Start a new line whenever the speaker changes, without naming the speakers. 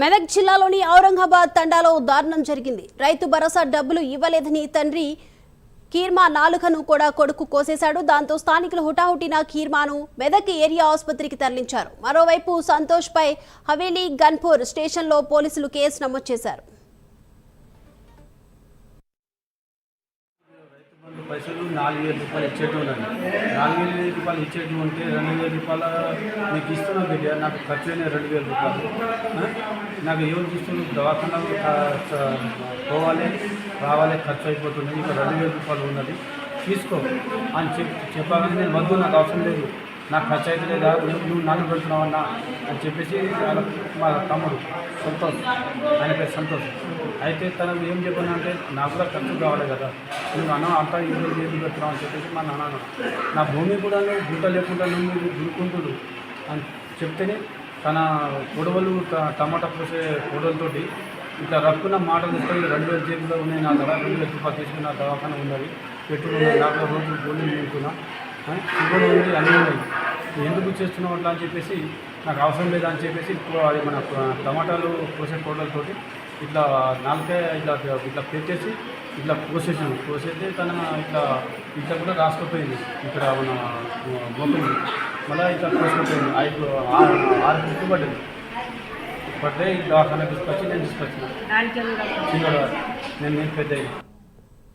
మెదక్ జిల్లాలోని ఔరంగాబాద్ తండాలో దారుణం జరిగింది. రైతు భరోసా డబ్బులు ఇవ్వలేదని తండ్రి కీర్మా నాలుకను కూడా కొడుకు కోసేశాడు. దాంతో స్థానికులు హుటాహుటిన కీర్మాను మెదక్ ఏరియా ఆసుపత్రికి తరలించారు. మరోవైపు సంతోష్ పై హవేలీ గన్పూర్ స్టేషన్లో పోలీసులు కేసు నమోదు చేశారు.
పైసలు 4,000 రూపాయలు ఇచ్చేటోనండి. 4,000 రూపాయలు ఇచ్చేటి ఉంటే 2,000 రూపాయలు నీకు ఇస్తున్నావు బిడ్డ, నాకు ఖర్చు అయిన 2,000 రూపాయలు నాకు ఎవరు చూస్తున్నారు, దవాఖానకు పోవాలి రావాలి, ఖర్చు అయిపోతుంది, నీకు 2,000 రూపాయలు ఉన్నది తీసుకో అని చెప్పాలని నేను వద్దు, నాకు అవసరం లేదు, నాకు ఖర్చు అయితే లేదా, నువ్వు నన్ను పెడుతున్నావు అన్నా అని చెప్పేసి మా తమ్ముడు సంతోష్, ఆయన పేరు సంతోష్, అయితే తనకు ఏం చెప్పాను అంటే నాకు కూడా ఖర్చు కావాలి కదా, నువ్వు అన్న అంతా ఇల్లు ఏది పెడుతున్నావు అని చెప్పేసి మా నాన్న నా భూమి కూడా గుంట లేకుండా నువ్వు దురుకుంటుడు అని చెప్తేనే తన కొడవలు టమాటా పోసే కొడవలతోటి ఇట్లా రక్కున్న మాటలు తీసుకొని 2,000 జేబులో ఉన్నాయి, నా దగ్గర 2,000 రూపాయలు తీసుకుని నా దవాఖాన ఉన్నది పెట్టుకున్నాను, నాకు రోజు గోళీలు తింటున్నా, ఇప్పుడు ఉంది అన్నీ ఉన్నాయి, ఎందుకు చేస్తున్నావు అట్లా అని చెప్పేసి నాకు అవసరం లేదా అని చెప్పేసి అది మన టమాటాలు కోసే కోడలతోటి ఇట్లా నాలుకే ఇట్లా ఇట్లా పెట్టేసి ఇట్లా కోసేస్తే తన ఇట్లా కూడా రాసుకుపోయింది, ఇక్కడ మన గోపింది మళ్ళీ ఇట్లా కోసుకుపోయింది, 6 గుర్తు పడ్డది పడ్డే దవాఖాన తీసుకొచ్చి నేను తీసుకొచ్చిన చిన్నవాడు నేను పెద్ద